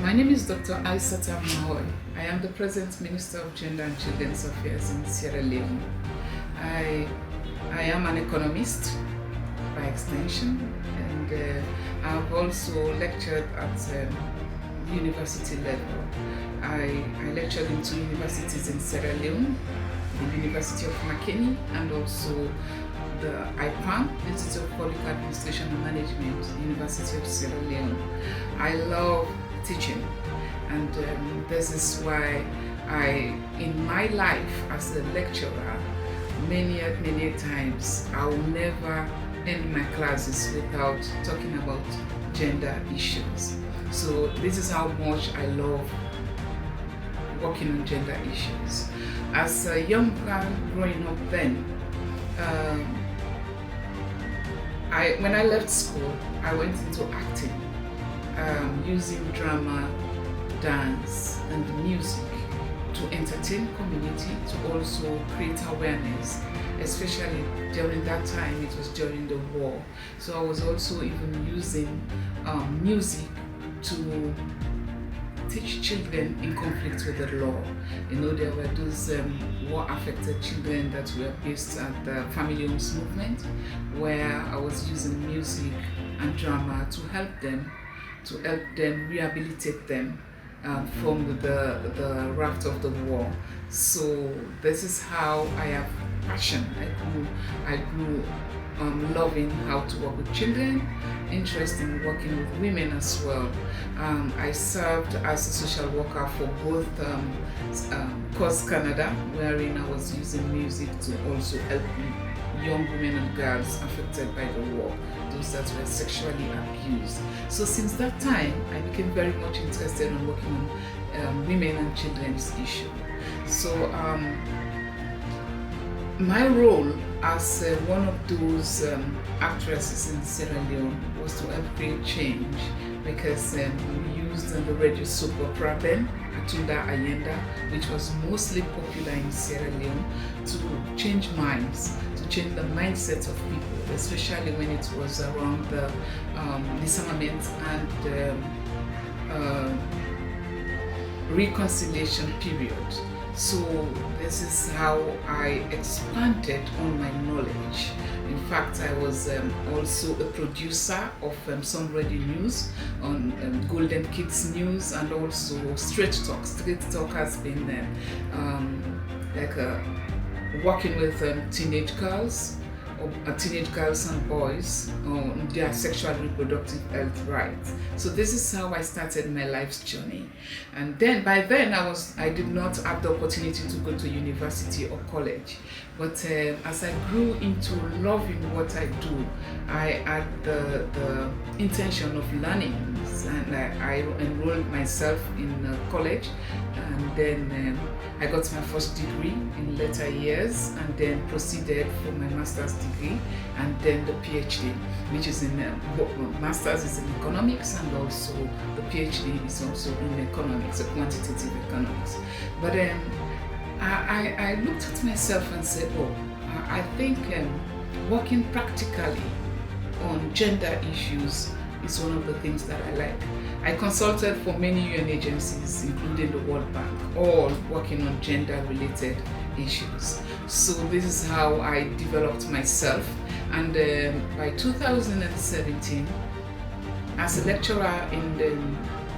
My name is Dr. Isata Mahoi. I am the present Minister of Gender and Children's Affairs in Sierra Leone. I am an economist by extension, and I've also lectured at university level. I lectured in two universities in Sierra Leone, the University of Makeni and also the IPAM, Institute of Public Administration and Management, University of Sierra Leone. I love teaching, and this is why in my life as a lecturer, many times I will never end my classes without talking about gender issues. So this is how much I love working on gender issues. As a young girl growing up then, when I left school, I went into acting, using drama, dance, and music to entertain community, to also create awareness, especially during that time. It was during the war. So I was also even using music to teach children in conflict with the law. There were those war-affected children that were based at the Family Homes movement, where I was using music and drama to help them rehabilitate them from the raft of the war. So this is how I have passion. I grew loving how to work with children, interest in working with women as well. I served as a social worker for both COS Canada, wherein I was using music to also help young women and girls affected by the war, those that were sexually abused. So since that time, I became very much interested in working on women and children's issues. So my role as one of those actresses in Sierra Leone was to help create change, because we used the radio soap opera then, Atunda Ayenda, which was mostly popular in Sierra Leone, to change minds, to change the mindset of people, especially when it was around the disarmament and reconciliation period. So this is how I expanded on my knowledge. In fact, I was also a producer of some radio news on Golden Kids News, and also Straight Talk. Straight Talk has been working with teenage girls and boys on their sexual reproductive health rights. So this is how I started my life's journey. And then by then I did not have the opportunity to go to university or college. But as I grew into loving what I do, I had the intention of learning, and I enrolled myself in college, and then I got my first degree in later years, and then proceeded for my master's degree, and then the PhD, which is in master's is in economics, and also the PhD is also in economics, quantitative economics. But I looked at myself and said, I think working practically on gender issues is one of the things that I like. I consulted for many UN agencies, including the World Bank, all working on gender-related issues. So this is how I developed myself. And by 2017, as a lecturer in the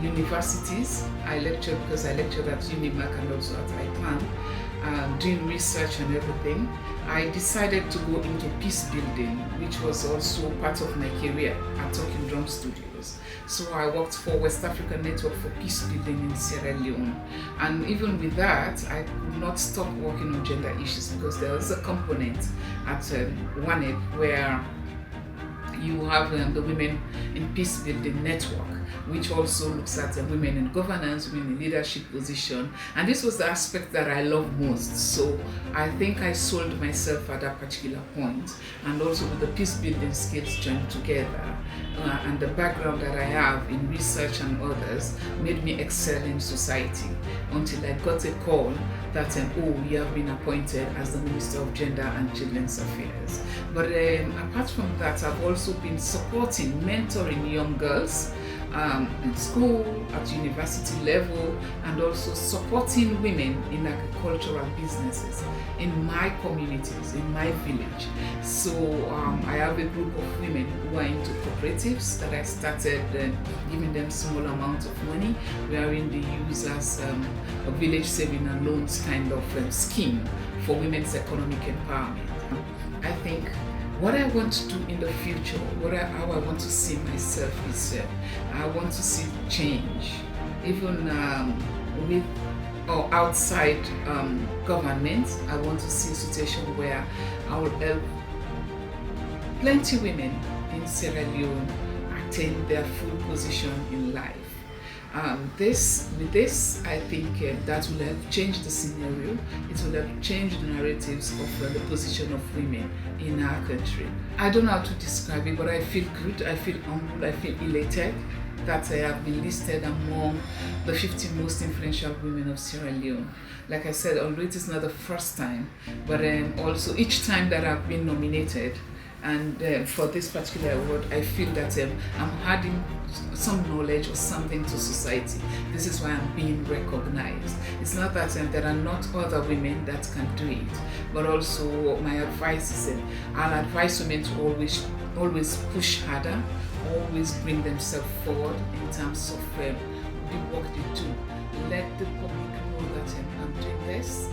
universities, I lectured because I lectured at UNIMAC and also at IPAN, doing research and everything. I decided to go into peace building, which was also part of my career at Talking Drum Studios. So I worked for West African Network for Peace Building in Sierra Leone. And even with that, I could not stop working on gender issues, because there was a component at WANED where you have the Women in Peace Building Network, which also looks at women in governance, women in leadership position. And this was the aspect that I love most. So I think I sold myself at that particular point. And also with the peace building skills joined together, and the background that I have in research and others made me excel in society, until I got a call that you have been appointed as the Minister of Gender and Children's Affairs. But apart from that, I've also been supporting, mentoring young girls in school, at university level, and also supporting women in agricultural businesses in my communities, in my village. So I have a group of women who are into cooperatives that I started giving them small amounts of money, wherein they use as a village saving and loans kind of scheme for women's economic empowerment. I think what I want to do in the future, how I want to see myself is I want to see change, even with or outside government. I want to see a situation where I will help plenty women in Sierra Leone attain their full position in life. With this, I think that will help change the scenario. It will help change the narratives of the position of women in our country. I don't know how to describe it, but I feel good, I feel humble, I feel elated that I have been listed among the 50 most influential women of Sierra Leone. Like I said, although it is not the first time, but also each time that I've been nominated, and for this particular award, I feel that I'm adding some knowledge or something to society. This is why I'm being recognized. It's not that there are not other women that can do it, but also my advice is I'll advise women to always push harder, always bring themselves forward in terms of the work they do. Let the public know that I'm doing this,